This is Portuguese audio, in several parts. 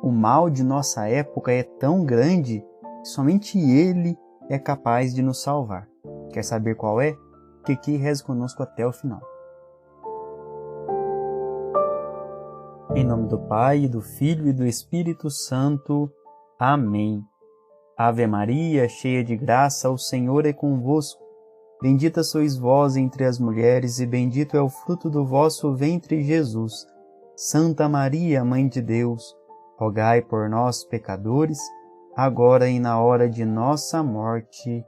O mal de nossa época é tão grande que somente Ele é capaz de nos salvar. Quer saber qual é? Fique aqui e reze conosco até o final. Em nome do Pai, do Filho e do Espírito Santo. Amém. Ave Maria, cheia de graça, o Senhor é convosco. Bendita sois vós entre as mulheres e bendito é o fruto do vosso ventre, Jesus. Santa Maria, Mãe de Deus, rogai por nós, pecadores, agora e na hora de nossa morte.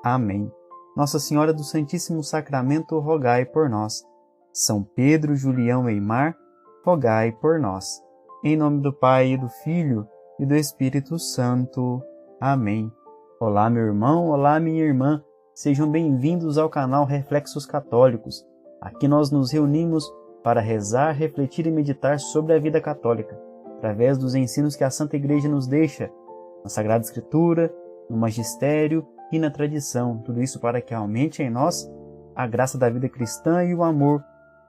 Amém. Nossa Senhora do Santíssimo Sacramento, rogai por nós. São Pedro, Julião e Mar, rogai por nós. Em nome do Pai, e do Filho e do Espírito Santo. Amém. Olá, meu irmão, olá, minha irmã. Sejam bem-vindos ao canal Reflexos Católicos. Aqui nós nos reunimos para rezar, refletir e meditar sobre a vida católica, através dos ensinos que a Santa Igreja nos deixa, na Sagrada Escritura, no Magistério e na tradição. Tudo isso para que aumente em nós a graça da vida cristã e o amor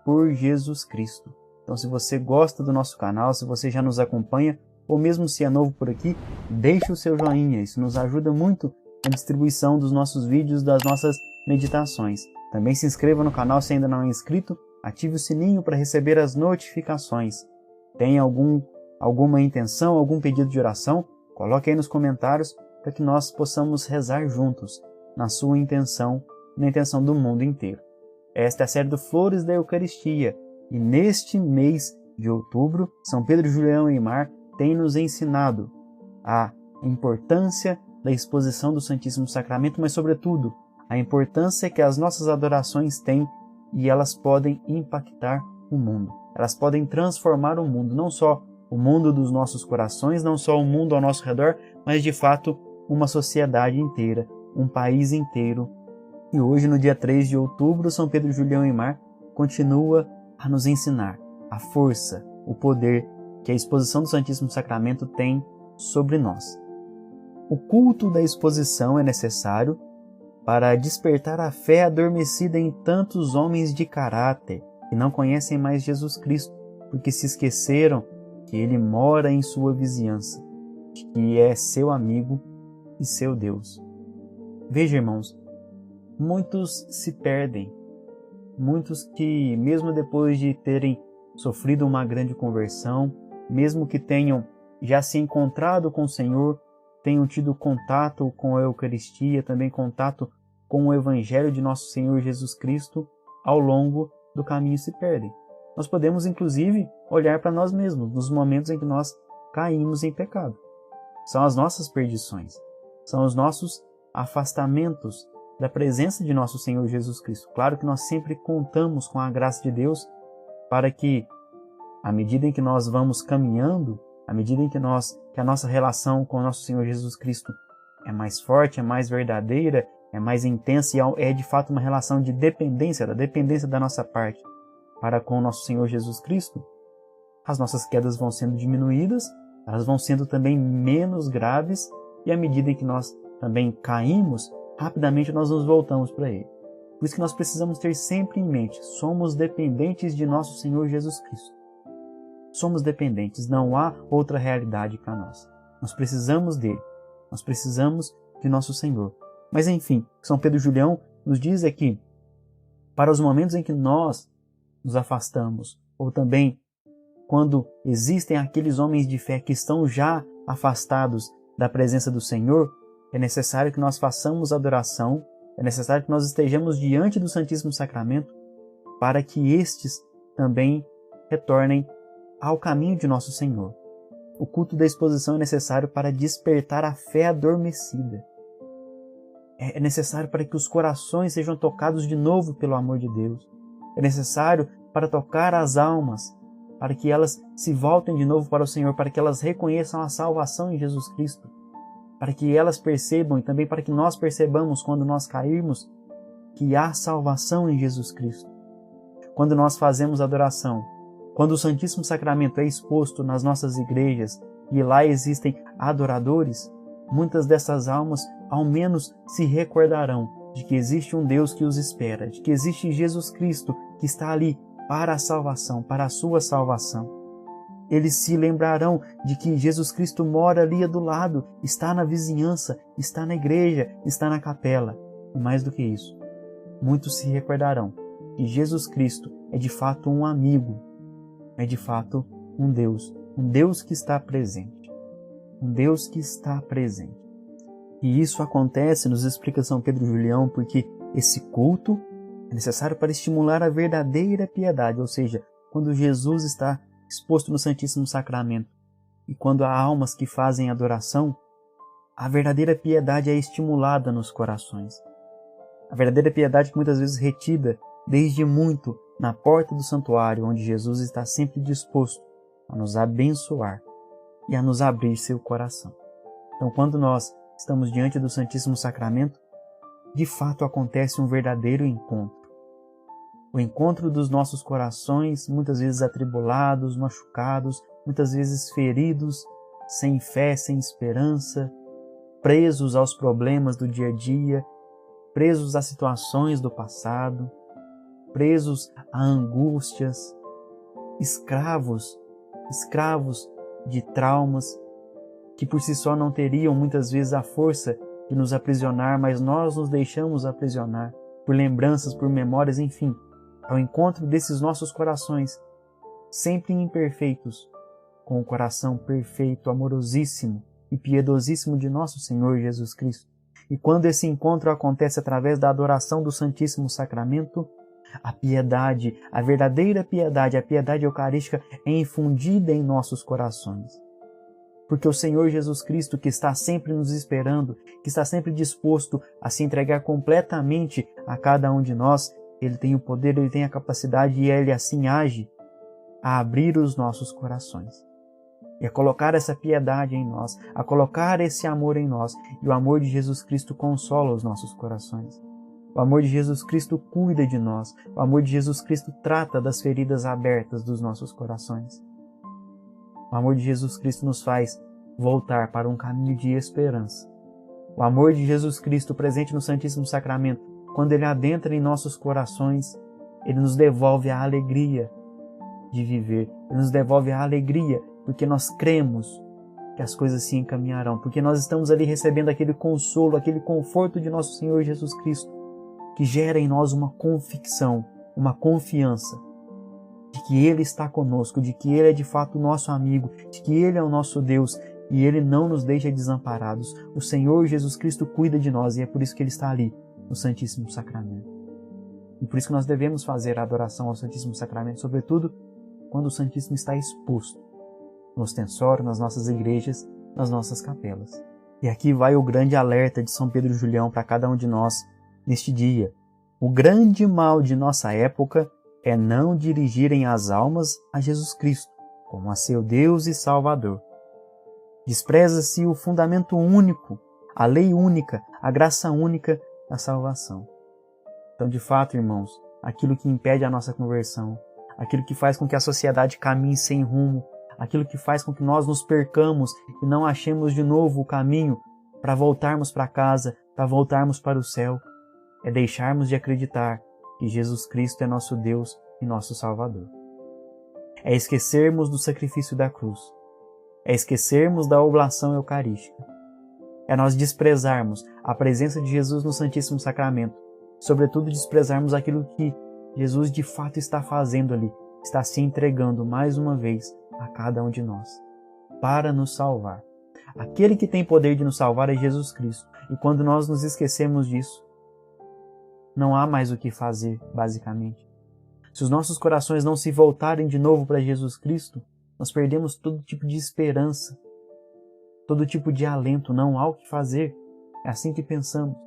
por Jesus Cristo. Então, se você gosta do nosso canal, se você já nos acompanha, ou mesmo se é novo por aqui, deixe o seu joinha. Isso nos ajuda muito na distribuição dos nossos vídeos, das nossas meditações. Também se inscreva no canal se ainda não é inscrito, ative o sininho para receber as notificações. Tem alguma intenção, algum pedido de oração? Coloque aí nos comentários para que nós possamos rezar juntos, na sua intenção, na intenção do mundo inteiro. Esta é a série do Flores da Eucaristia, e neste mês de outubro, São Pedro, Julião e Mar tem nos ensinado a importância da exposição do Santíssimo Sacramento, mas sobretudo a importância que as nossas adorações têm e elas podem impactar o mundo. Elas podem transformar o mundo, não só o mundo dos nossos corações, não só o mundo ao nosso redor, mas de fato uma sociedade inteira, um país inteiro. E hoje, no dia 3 de outubro, São Pedro, Julião e Mar continua a nos ensinar a força, o poder que a exposição do Santíssimo Sacramento tem sobre nós. O culto da exposição é necessário para despertar a fé adormecida em tantos homens de caráter que não conhecem mais Jesus Cristo, porque se esqueceram que Ele mora em sua vizinhança, que é seu amigo e seu Deus. Veja, irmãos, muitos se perdem, muitos que, mesmo depois de terem sofrido uma grande conversão, mesmo que tenham já se encontrado com o Senhor, tenham tido contato com a Eucaristia, também contato com o Evangelho de nosso Senhor Jesus Cristo, ao longo do caminho se perdem. Nós podemos, inclusive, olhar para nós mesmos, nos momentos em que nós caímos em pecado. São as nossas perdições, são os nossos afastamentos da presença de nosso Senhor Jesus Cristo. Claro que nós sempre contamos com a graça de Deus para que, à medida em que nós vamos caminhando, à medida em que a nossa relação com o nosso Senhor Jesus Cristo é mais forte, é mais verdadeira, é mais intensa e é de fato uma relação de dependência, da dependência da nossa parte para com o nosso Senhor Jesus Cristo, as nossas quedas vão sendo diminuídas, elas vão sendo também menos graves e à medida em que nós também caímos, rapidamente nós nos voltamos para Ele. Por isso que nós precisamos ter sempre em mente, somos dependentes de nosso Senhor Jesus Cristo. Somos dependentes, não há outra realidade para nós. Nós precisamos dele, nós precisamos de nosso Senhor. Mas enfim, São Pedro Julião nos diz aqui, para os momentos em que nós nos afastamos, ou também quando existem aqueles homens de fé que estão já afastados da presença do Senhor, é necessário que nós façamos adoração, é necessário que nós estejamos diante do Santíssimo Sacramento para que estes também retornem ao caminho de nosso Senhor. O culto da exposição é necessário para despertar a fé adormecida. É necessário para que os corações sejam tocados de novo pelo amor de Deus. É necessário para tocar as almas, para que elas se voltem de novo para o Senhor, para que elas reconheçam a salvação em Jesus Cristo, para que elas percebam e também para que nós percebamos quando nós cairmos que há salvação em Jesus Cristo. Quando nós fazemos adoração, quando o Santíssimo Sacramento é exposto nas nossas igrejas e lá existem adoradores, muitas dessas almas ao menos se recordarão de que existe um Deus que os espera, de que existe Jesus Cristo que está ali para a salvação, para a sua salvação. Eles se lembrarão de que Jesus Cristo mora ali do lado, está na vizinhança, está na igreja, está na capela. E mais do que isso, muitos se recordarão que Jesus Cristo é de fato um amigo, é de fato um Deus que está presente, um Deus que está presente. E isso acontece, nos explica São Pedro Julião, porque esse culto é necessário para estimular a verdadeira piedade, ou seja, quando Jesus está exposto no Santíssimo Sacramento e quando há almas que fazem adoração, a verdadeira piedade é estimulada nos corações. A verdadeira piedade que muitas vezes retida desde muito na porta do santuário, onde Jesus está sempre disposto a nos abençoar e a nos abrir seu coração. Então, quando nós estamos diante do Santíssimo Sacramento, de fato acontece um verdadeiro encontro. O encontro dos nossos corações, muitas vezes atribulados, machucados, muitas vezes feridos, sem fé, sem esperança, presos aos problemas do dia a dia, presos a situações do passado, presos a angústias, escravos de traumas que por si só não teriam muitas vezes a força de nos aprisionar, mas nós nos deixamos aprisionar por lembranças, por memórias, enfim, ao encontro desses nossos corações, sempre imperfeitos, com o coração perfeito, amorosíssimo e piedosíssimo de nosso Senhor Jesus Cristo. E quando esse encontro acontece através da adoração do Santíssimo Sacramento, a piedade, a verdadeira piedade, a piedade eucarística é infundida em nossos corações. Porque o Senhor Jesus Cristo, que está sempre nos esperando, que está sempre disposto a se entregar completamente a cada um de nós, Ele tem o poder, Ele tem a capacidade e Ele assim age a abrir os nossos corações. E a colocar essa piedade em nós, a colocar esse amor em nós. E o amor de Jesus Cristo consola os nossos corações. O amor de Jesus Cristo cuida de nós. O amor de Jesus Cristo trata das feridas abertas dos nossos corações. O amor de Jesus Cristo nos faz voltar para um caminho de esperança. O amor de Jesus Cristo presente no Santíssimo Sacramento, quando Ele adentra em nossos corações, Ele nos devolve a alegria de viver. Ele nos devolve a alegria porque nós cremos que as coisas se encaminharão, porque nós estamos ali recebendo aquele consolo, aquele conforto de nosso Senhor Jesus Cristo, que gera em nós uma convicção, uma confiança de que Ele está conosco, de que Ele é de fato o nosso amigo, de que Ele é o nosso Deus e Ele não nos deixa desamparados. O Senhor Jesus Cristo cuida de nós e é por isso que Ele está ali, no Santíssimo Sacramento. E por isso que nós devemos fazer a adoração ao Santíssimo Sacramento, sobretudo quando o Santíssimo está exposto no ostensório, nas nossas igrejas, nas nossas capelas. E aqui vai o grande alerta de São Pedro Julião para cada um de nós neste dia. O grande mal de nossa época é não dirigirem as almas a Jesus Cristo como a seu Deus e Salvador. Despreza-se o fundamento único, a lei única, a graça única da salvação. Então, de fato, irmãos, aquilo que impede a nossa conversão, aquilo que faz com que a sociedade caminhe sem rumo, aquilo que faz com que nós nos percamos e não achemos de novo o caminho para voltarmos para casa, para voltarmos para o céu, é deixarmos de acreditar que Jesus Cristo é nosso Deus e nosso Salvador. É esquecermos do sacrifício da cruz. É esquecermos da oblação eucarística. É nós desprezarmos a presença de Jesus no Santíssimo Sacramento. Sobretudo desprezarmos aquilo que Jesus de fato está fazendo ali. Está se entregando mais uma vez a cada um de nós, para nos salvar. Aquele que tem poder de nos salvar é Jesus Cristo. E quando nós nos esquecemos disso, não há mais o que fazer, basicamente. Se os nossos corações não se voltarem de novo para Jesus Cristo, nós perdemos todo tipo de esperança, todo tipo de alento. Não há o que fazer. É assim que pensamos.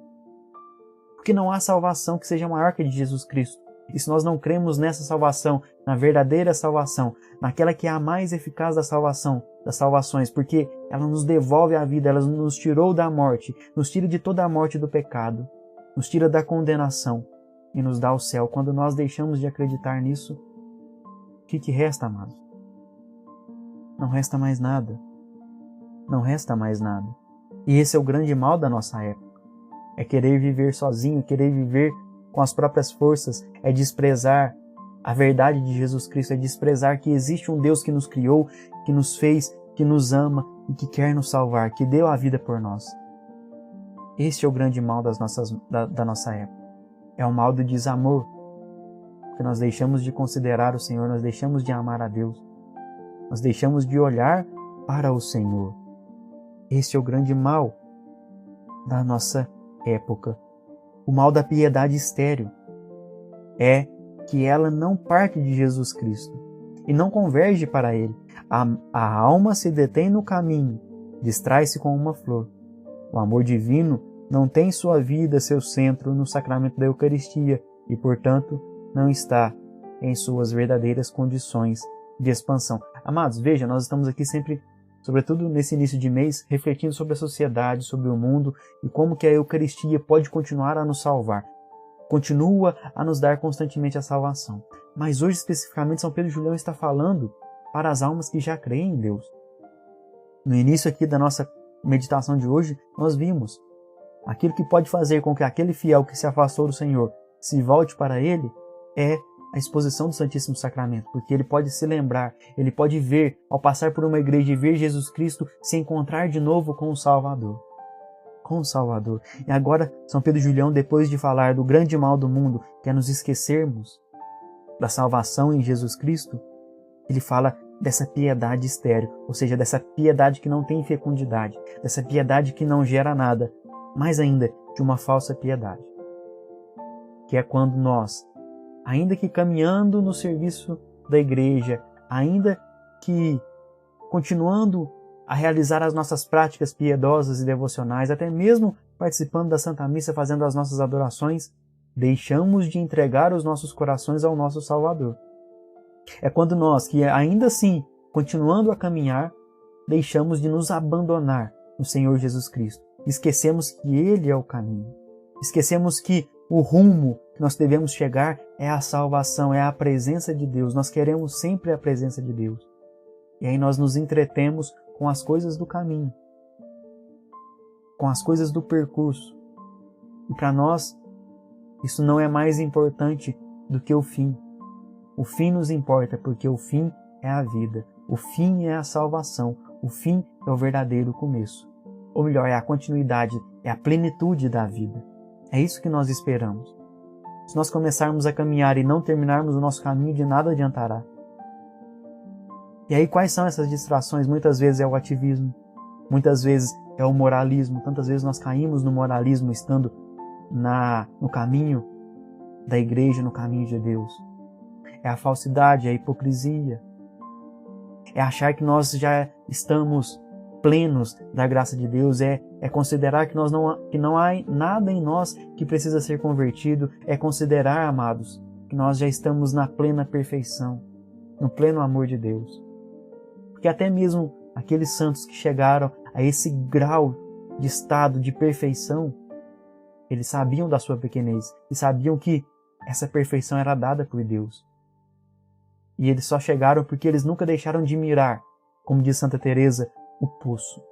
Porque não há salvação que seja maior que a de Jesus Cristo. E se nós não cremos nessa salvação, na verdadeira salvação, naquela que é a mais eficaz da salvação, das salvações, porque ela nos devolve a vida, ela nos tirou da morte, nos tira de toda a morte do pecado, nos tira da condenação e nos dá o céu. Quando nós deixamos de acreditar nisso, o que resta, amados? Não resta mais nada. Não resta mais nada. E esse é o grande mal da nossa época. É querer viver sozinho, querer viver com as próprias forças, é desprezar A verdade de Jesus Cristo é desprezar que existe um Deus que nos criou, que nos fez, que nos ama e que quer nos salvar, que deu a vida por nós. Este é o grande mal da nossa época. É o mal do desamor. Porque nós deixamos de considerar o Senhor, nós deixamos de amar a Deus. Nós deixamos de olhar para o Senhor. Este é o grande mal da nossa época. O mal da piedade estéril é que ela não parte de Jesus Cristo e não converge para Ele. A alma se detém no caminho, distrai-se com uma flor. O amor divino não tem sua vida, seu centro no sacramento da Eucaristia e, portanto, não está em suas verdadeiras condições de expansão. Amados, veja, nós estamos aqui sempre, sobretudo nesse início de mês, refletindo sobre a sociedade, sobre o mundo e como que a Eucaristia pode continuar a nos salvar. Continua a nos dar constantemente a salvação. Mas hoje, especificamente, São Pedro Julião está falando para as almas que já creem em Deus. No início aqui da nossa meditação de hoje, nós vimos aquilo que pode fazer com que aquele fiel que se afastou do Senhor se volte para Ele é a exposição do Santíssimo Sacramento, porque ele pode se lembrar, ele pode ver, ao passar por uma igreja e ver Jesus Cristo, se encontrar de novo com o Salvador. Com o Salvador. E agora, São Pedro Julião, depois de falar do grande mal do mundo, que é nos esquecermos da salvação em Jesus Cristo, ele fala dessa piedade estéril, ou seja, dessa piedade que não tem fecundidade, dessa piedade que não gera nada, mais ainda, de uma falsa piedade. Que é quando nós, ainda que caminhando no serviço da igreja, ainda que continuando a realizar as nossas práticas piedosas e devocionais, até mesmo participando da Santa Missa, fazendo as nossas adorações, deixamos de entregar os nossos corações ao nosso Salvador. É quando nós, que ainda assim, continuando a caminhar, deixamos de nos abandonar no Senhor Jesus Cristo. Esquecemos que Ele é o caminho. Esquecemos que o rumo que nós devemos chegar é a salvação, é a presença de Deus. Nós queremos sempre a presença de Deus. E aí nós nos entretemos com as coisas do caminho, com as coisas do percurso. E para nós, isso não é mais importante do que o fim. O fim nos importa, porque o fim é a vida. O fim é a salvação. O fim é o verdadeiro começo. Ou melhor, é a continuidade, é a plenitude da vida. É isso que nós esperamos. Se nós começarmos a caminhar e não terminarmos o nosso caminho, de nada adiantará. E aí quais são essas distrações? Muitas vezes é o ativismo, muitas vezes é o moralismo, tantas vezes nós caímos no moralismo estando no caminho da igreja, no caminho de Deus. É a falsidade, é a hipocrisia. É achar que nós já estamos plenos da graça de Deus, é considerar que não há nada em nós que precisa ser convertido, é considerar, amados, que nós já estamos na plena perfeição, no pleno amor de Deus. Porque até mesmo aqueles santos que chegaram a esse grau de estado de perfeição, eles sabiam da sua pequenez e sabiam que essa perfeição era dada por Deus. E eles só chegaram porque eles nunca deixaram de mirar, como diz Santa Teresa, o poço.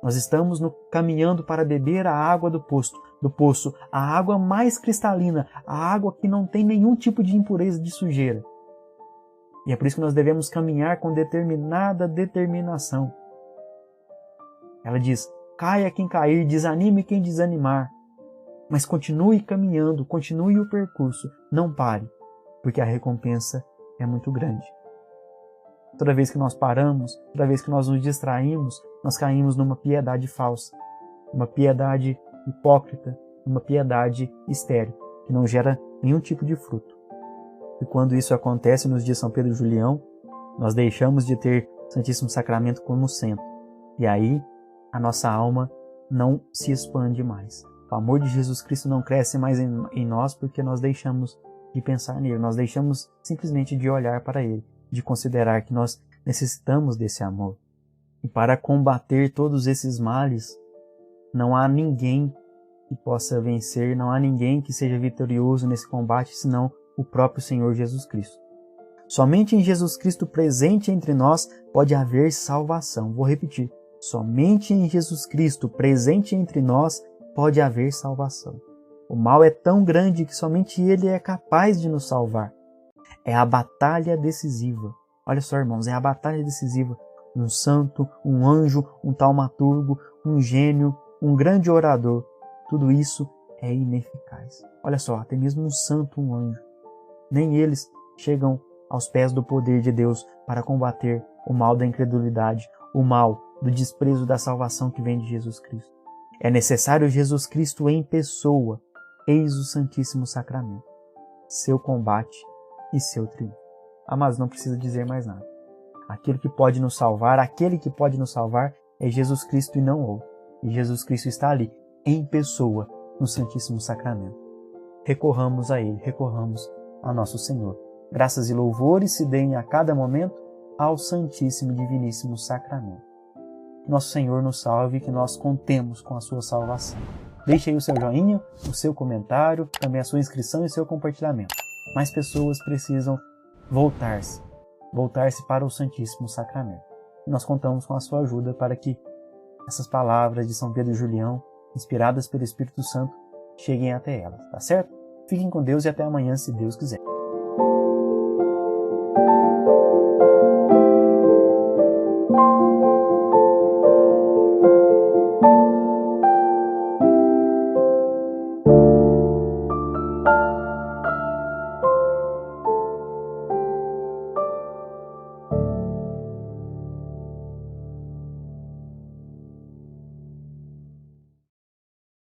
Nós estamos caminhando para beber a água do poço, a água mais cristalina, a água que não tem nenhum tipo de impureza, de sujeira. E é por isso que nós devemos caminhar com determinada determinação. Ela diz, caia quem cair, desanime quem desanimar, mas continue caminhando, continue o percurso, não pare, porque a recompensa é muito grande. Toda vez que nós paramos, toda vez que nós nos distraímos, nós caímos numa piedade falsa, uma piedade hipócrita, uma piedade estéril, que não gera nenhum tipo de fruto. E quando isso acontece nos dias de São Pedro Julião, nós deixamos de ter o Santíssimo Sacramento como centro. E aí, a nossa alma não se expande mais. O amor de Jesus Cristo não cresce mais em nós porque nós deixamos de pensar nele, nós deixamos simplesmente de olhar para ele, de considerar que nós necessitamos desse amor. E para combater todos esses males, não há ninguém que possa vencer, não há ninguém que seja vitorioso nesse combate, senão o próprio Senhor Jesus Cristo. Somente em Jesus Cristo presente entre nós pode haver salvação. Vou repetir. Somente em Jesus Cristo presente entre nós pode haver salvação. O mal é tão grande que somente Ele é capaz de nos salvar. É a batalha decisiva. Olha só, irmãos, é a batalha decisiva. Um santo, um anjo, um taumaturgo, um gênio, um grande orador. Tudo isso é ineficaz. Olha só, até mesmo um santo, um anjo. Nem eles chegam aos pés do poder de Deus para combater o mal da incredulidade, o mal do desprezo da salvação que vem de Jesus Cristo. É necessário Jesus Cristo em pessoa, eis o Santíssimo Sacramento, seu combate e seu triunfo. Mas não precisa dizer mais nada. Aquele que pode nos salvar é Jesus Cristo e não outro. E Jesus Cristo está ali, em pessoa, no Santíssimo Sacramento. Recorramos a Ele, recorramos ao nosso Senhor. Graças e louvores se deem a cada momento ao Santíssimo e Diviníssimo Sacramento. Que nosso Senhor nos salve e que nós contemos com a sua salvação. Deixe aí o seu joinha, o seu comentário, também a sua inscrição e o seu compartilhamento. Mais pessoas precisam voltar-se para o Santíssimo Sacramento. E nós contamos com a sua ajuda para que essas palavras de São Pedro e Julião, inspiradas pelo Espírito Santo, cheguem até elas, tá certo? Fiquem com Deus e até amanhã, se Deus quiser.